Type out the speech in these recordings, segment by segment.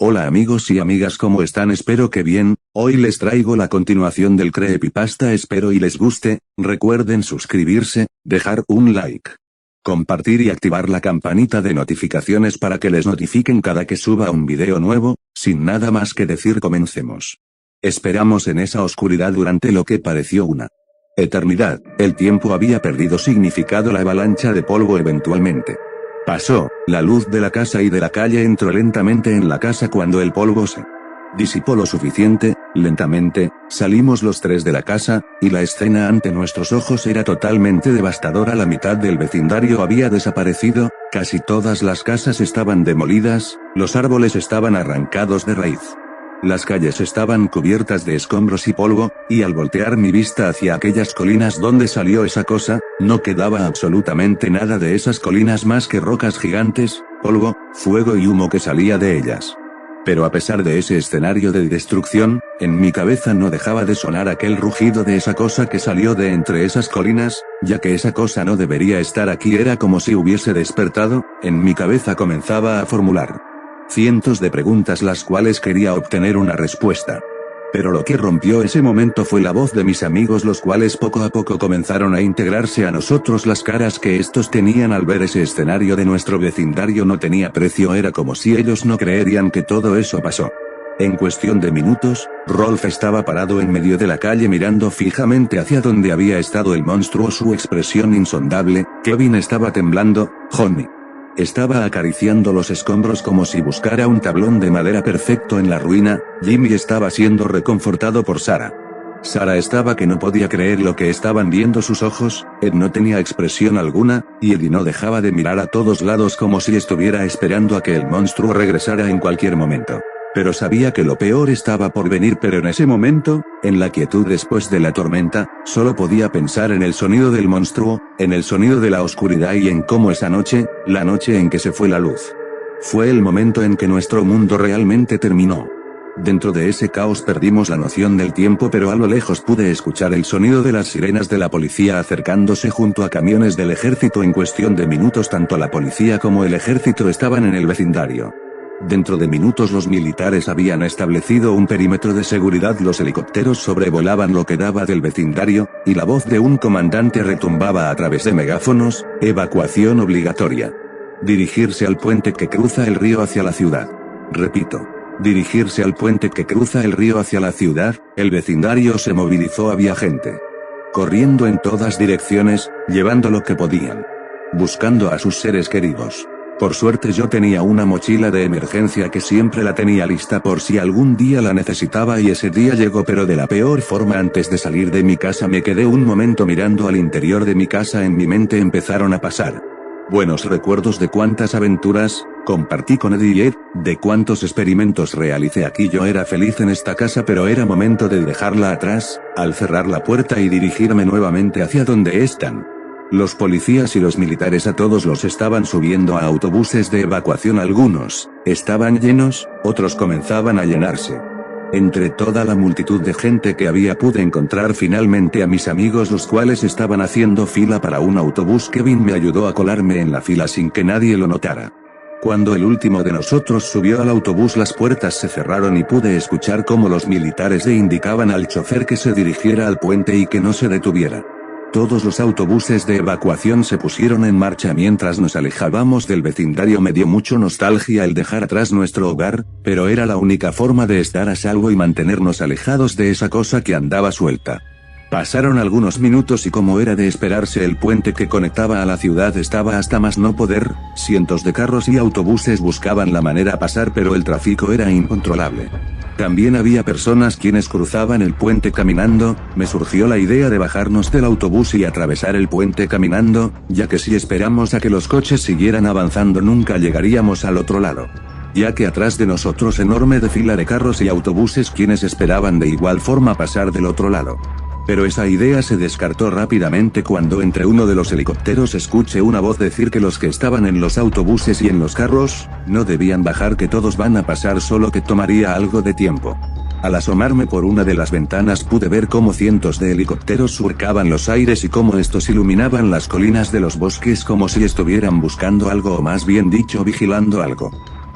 Hola amigos y amigas, ¿cómo están? Espero que bien. Hoy les traigo la continuación del creepypasta, espero y les guste. Recuerden suscribirse, dejar un like, compartir y activar la campanita de notificaciones para que les notifiquen cada que suba un video nuevo. Sin nada más que decir, comencemos. Esperamos en esa oscuridad durante lo que pareció una eternidad. El tiempo había perdido significado, la avalancha de polvo eventualmente pasó, la luz de la casa y de la calle entró lentamente en la casa cuando el polvo se disipó lo suficiente. Lentamente, salimos los tres de la casa, y la escena ante nuestros ojos era totalmente devastadora. La mitad del vecindario había desaparecido, casi todas las casas estaban demolidas, los árboles estaban arrancados de raíz. Las calles estaban cubiertas de escombros y polvo, y al voltear mi vista hacia aquellas colinas donde salió esa cosa, no quedaba absolutamente nada de esas colinas más que rocas gigantes, polvo, fuego y humo que salía de ellas. Pero a pesar de ese escenario de destrucción, en mi cabeza no dejaba de sonar aquel rugido de esa cosa que salió de entre esas colinas, ya que esa cosa no debería estar aquí. Era como si hubiese despertado. En mi cabeza comenzaba a formular cientos de preguntas las cuales quería obtener una respuesta. Pero lo que rompió ese momento fue la voz de mis amigos, los cuales poco a poco comenzaron a integrarse a nosotros. Las caras que estos tenían al ver ese escenario de nuestro vecindario no tenía precio, era como si ellos no creerían que todo eso pasó. En cuestión de minutos, Rolf estaba parado en medio de la calle mirando fijamente hacia donde había estado el monstruo, su expresión insondable. Kevin estaba temblando, Johnny estaba acariciando los escombros como si buscara un tablón de madera perfecto en la ruina. Jimmy estaba siendo reconfortado por Sarah. Sarah estaba que no podía creer lo que estaban viendo sus ojos. Ed no tenía expresión alguna, y Eddie no dejaba de mirar a todos lados como si estuviera esperando a que el monstruo regresara en cualquier momento. Pero sabía que lo peor estaba por venir. Pero en ese momento, en la quietud después de la tormenta, solo podía pensar en el sonido del monstruo, en el sonido de la oscuridad y en cómo esa noche, la noche en que se fue la luz, fue el momento en que nuestro mundo realmente terminó. Dentro de ese caos perdimos la noción del tiempo, pero a lo lejos pude escuchar el sonido de las sirenas de la policía acercándose junto a camiones del ejército. En cuestión de minutos tanto la policía como el ejército estaban en el vecindario. Dentro de minutos los militares habían establecido un perímetro de seguridad, los helicópteros sobrevolaban lo que daba del vecindario, y la voz de un comandante retumbaba a través de megáfonos: evacuación obligatoria. Dirigirse al puente que cruza el río hacia la ciudad. Repito, dirigirse al puente que cruza el río hacia la ciudad. El vecindario se movilizó, había gente corriendo en todas direcciones, llevando lo que podían, buscando a sus seres queridos. Por suerte yo tenía una mochila de emergencia que siempre la tenía lista por si algún día la necesitaba, y ese día llegó, pero de la peor forma. Antes de salir de mi casa me quedé un momento mirando al interior de mi casa. En mi mente empezaron a pasar buenos recuerdos de cuántas aventuras compartí con Eddie y Ed, de cuántos experimentos realicé aquí. Yo era feliz en esta casa, pero era momento de dejarla atrás, al cerrar la puerta y dirigirme nuevamente hacia donde están los policías y los militares. A todos los estaban subiendo a autobuses de evacuación. Algunos estaban llenos, otros comenzaban a llenarse. Entre toda la multitud de gente que había pude encontrar finalmente a mis amigos, los cuales estaban haciendo fila para un autobús. Kevin me ayudó a colarme en la fila sin que nadie lo notara. Cuando el último de nosotros subió al autobús, las puertas se cerraron y pude escuchar cómo los militares le indicaban al chofer que se dirigiera al puente y que no se detuviera. Todos los autobuses de evacuación se pusieron en marcha mientras nos alejábamos del vecindario. Me dio mucho nostalgia el dejar atrás nuestro hogar, pero era la única forma de estar a salvo y mantenernos alejados de esa cosa que andaba suelta. Pasaron algunos minutos y, como era de esperarse, el puente que conectaba a la ciudad estaba hasta más no poder. Cientos de carros y autobuses buscaban la manera de pasar, pero el tráfico era incontrolable. También había personas quienes cruzaban el puente caminando. Me surgió la idea de bajarnos del autobús y atravesar el puente caminando, ya que si esperamos a que los coches siguieran avanzando nunca llegaríamos al otro lado, ya que atrás de nosotros enorme de fila de carros y autobuses quienes esperaban de igual forma pasar del otro lado. Pero esa idea se descartó rápidamente cuando entre uno de los helicópteros escuché una voz decir que los que estaban en los autobuses y en los carros no debían bajar, que todos van a pasar, solo que tomaría algo de tiempo. Al asomarme por una de las ventanas pude ver cómo cientos de helicópteros surcaban los aires y cómo estos iluminaban las colinas de los bosques como si estuvieran buscando algo, o más bien dicho vigilando algo.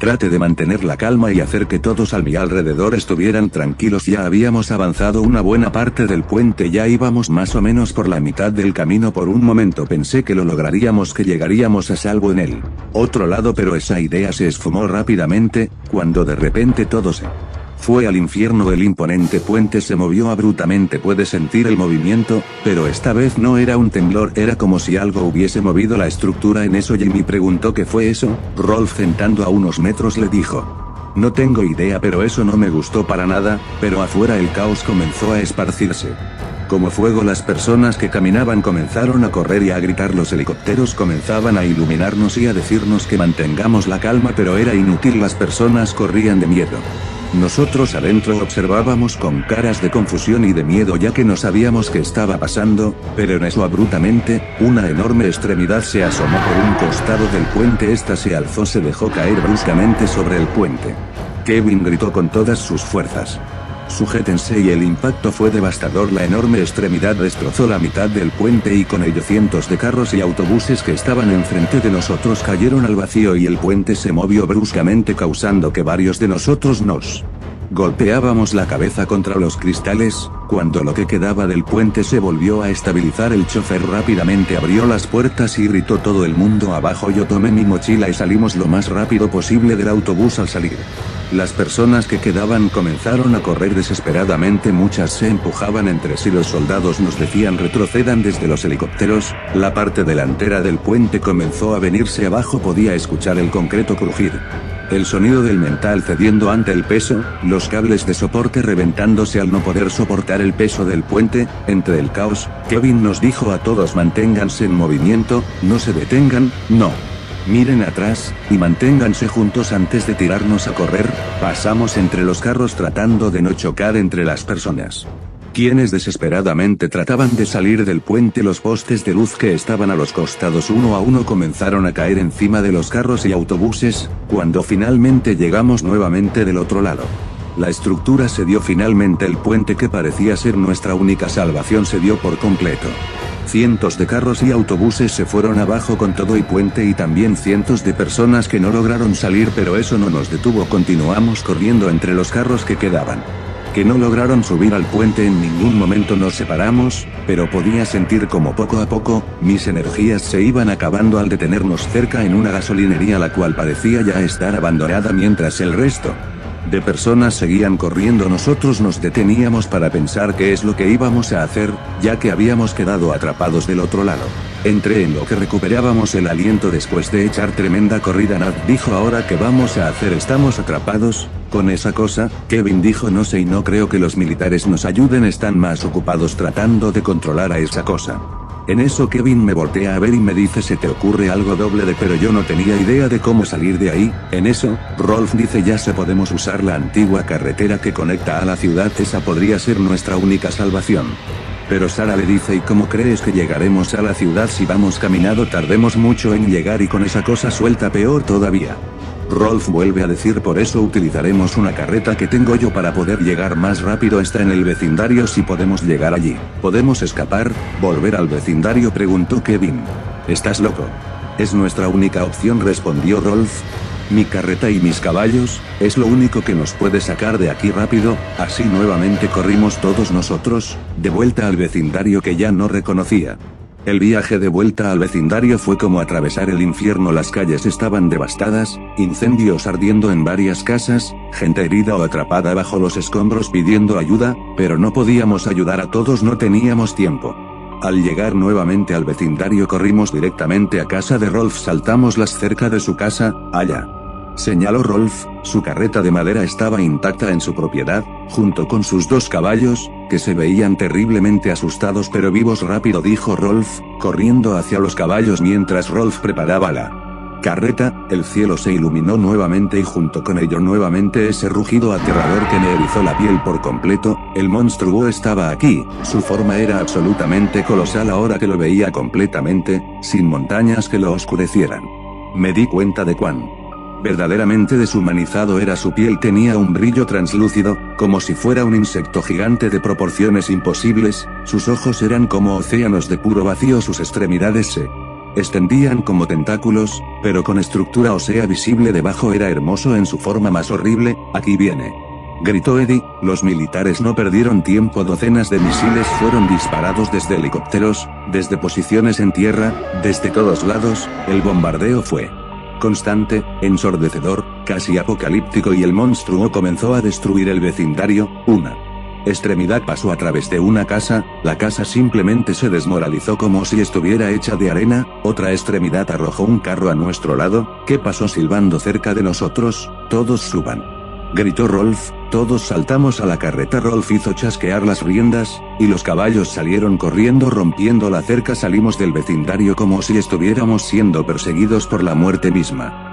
Trate de mantener la calma y hacer que todos a mi alrededor estuvieran tranquilos. Ya habíamos avanzado una buena parte del puente, ya íbamos más o menos por la mitad del camino. Por un momento pensé que lo lograríamos, que llegaríamos a salvo en el otro lado, pero esa idea se esfumó rápidamente, cuando de repente todo se fue al infierno. El imponente puente se movió abruptamente. Pude sentir el movimiento, pero esta vez no era un temblor, era como si algo hubiese movido la estructura. En eso Jimmy preguntó ¿qué fue eso? Rolf, sentando a unos metros, le dijo: no tengo idea, pero eso no me gustó para nada. Pero afuera el caos comenzó a esparcirse como fuego. Las personas que caminaban comenzaron a correr y a gritar. Los helicópteros comenzaban a iluminarnos y a decirnos que mantengamos la calma, pero era inútil. Las personas corrían de miedo. Nosotros adentro observábamos con caras de confusión y de miedo, ya que no sabíamos qué estaba pasando, pero en eso abruptamente, una enorme extremidad se asomó por un costado del puente. Esta se alzó, se dejó caer bruscamente sobre el puente. Kevin gritó con todas sus fuerzas: sujétense, y el impacto fue devastador. La enorme extremidad destrozó la mitad del puente y con ello cientos de carros y autobuses que estaban enfrente de nosotros cayeron al vacío y el puente se movió bruscamente, causando que varios de nosotros nos golpeábamos la cabeza contra los cristales. Cuando lo que quedaba del puente se volvió a estabilizar, el chofer rápidamente abrió las puertas y gritó: todo el mundo abajo. Yo tomé mi mochila y salimos lo más rápido posible del autobús. Al salir, las personas que quedaban comenzaron a correr desesperadamente, muchas se empujaban entre sí. Los soldados nos decían: retrocedan. Desde los helicópteros, la parte delantera del puente comenzó a venirse abajo. Podía escuchar el concreto crujir, el sonido del metal cediendo ante el peso, los cables de soporte reventándose al no poder soportar el peso del puente. Entre el caos, Kevin nos dijo a todos: manténganse en movimiento, no se detengan, no miren atrás, y manténganse juntos antes de tirarnos a correr. Pasamos entre los carros tratando de no chocar entre las personas, quienes desesperadamente trataban de salir del puente. Los postes de luz que estaban a los costados uno a uno comenzaron a caer encima de los carros y autobuses. Cuando finalmente llegamos nuevamente del otro lado, la estructura cedió finalmente. El puente, que parecía ser nuestra única salvación, cedió por completo. Cientos de carros y autobuses se fueron abajo con todo y puente, y también cientos de personas que no lograron salir, pero eso no nos detuvo. Continuamos corriendo entre los carros que quedaban, que no lograron subir al puente. En ningún momento nos separamos, pero podía sentir como poco a poco, mis energías se iban acabando al detenernos cerca en una gasolinería, la cual parecía ya estar abandonada mientras el resto de personas seguían corriendo. Nosotros nos deteníamos para pensar qué es lo que íbamos a hacer, ya que habíamos quedado atrapados del otro lado. Entre en lo que recuperábamos el aliento después de echar tremenda corrida. Nat dijo: ahora qué vamos a hacer, estamos atrapados con esa cosa. Kevin dijo: no sé y no creo que los militares nos ayuden, están más ocupados tratando de controlar a esa cosa. En eso Kevin me voltea a ver y me dice: ¿se te ocurre algo doble de? Pero yo no tenía idea de cómo salir de ahí. En eso, Rolf dice: ya sé, podemos usar la antigua carretera que conecta a la ciudad, esa podría ser nuestra única salvación. Pero Sara le dice: ¿y cómo crees que llegaremos a la ciudad si vamos caminando? Tardemos mucho en llegar y con esa cosa suelta peor todavía. Rolf vuelve a decir: por eso utilizaremos una carreta que tengo yo para poder llegar más rápido, está en el vecindario, si podemos llegar allí. ¿Podemos escapar? ¿Volver al vecindario?, preguntó Kevin. ¿Estás loco? Es nuestra única opción, respondió Rolf. Mi carreta y mis caballos, es lo único que nos puede sacar de aquí rápido. Así nuevamente corrimos todos nosotros, de vuelta al vecindario que ya no reconocía. El viaje de vuelta al vecindario fue como atravesar el infierno. Las calles estaban devastadas, incendios ardiendo en varias casas, gente herida o atrapada bajo los escombros pidiendo ayuda, pero no podíamos ayudar a todos, no teníamos tiempo. Al llegar nuevamente al vecindario corrimos directamente a casa de Rolf, saltamos las cerca de su casa. Allá, señaló Rolf, su carreta de madera estaba intacta en su propiedad, junto con sus 2 caballos, que se veían terriblemente asustados pero vivos. Rápido, dijo Rolf, corriendo hacia los caballos. Mientras Rolf preparaba la carreta, el cielo se iluminó nuevamente y junto con ello nuevamente ese rugido aterrador que me erizó la piel por completo. El monstruo estaba aquí, su forma era absolutamente colosal ahora que lo veía completamente, sin montañas que lo oscurecieran. Me di cuenta de cuán verdaderamente deshumanizado era su piel, tenía un brillo translúcido, como si fuera un insecto gigante de proporciones imposibles, sus ojos eran como océanos de puro vacío, sus extremidades se extendían como tentáculos, pero con estructura ósea visible debajo. Era hermoso en su forma más horrible. Aquí viene, gritó Eddie. Los militares no perdieron tiempo. Docenas de misiles fueron disparados desde helicópteros, desde posiciones en tierra, desde todos lados. El bombardeo fue constante, ensordecedor, casi apocalíptico, y el monstruo comenzó a destruir el vecindario. Una extremidad pasó a través de una casa, la casa simplemente se desmoralizó como si estuviera hecha de arena. Otra extremidad arrojó un carro a nuestro lado, que pasó silbando cerca de nosotros. Todos suban, gritó Rolf. Todos saltamos a la carreta. Rolf hizo chasquear las riendas, y los caballos salieron corriendo rompiendo la cerca. Salimos del vecindario como si estuviéramos siendo perseguidos por la muerte misma.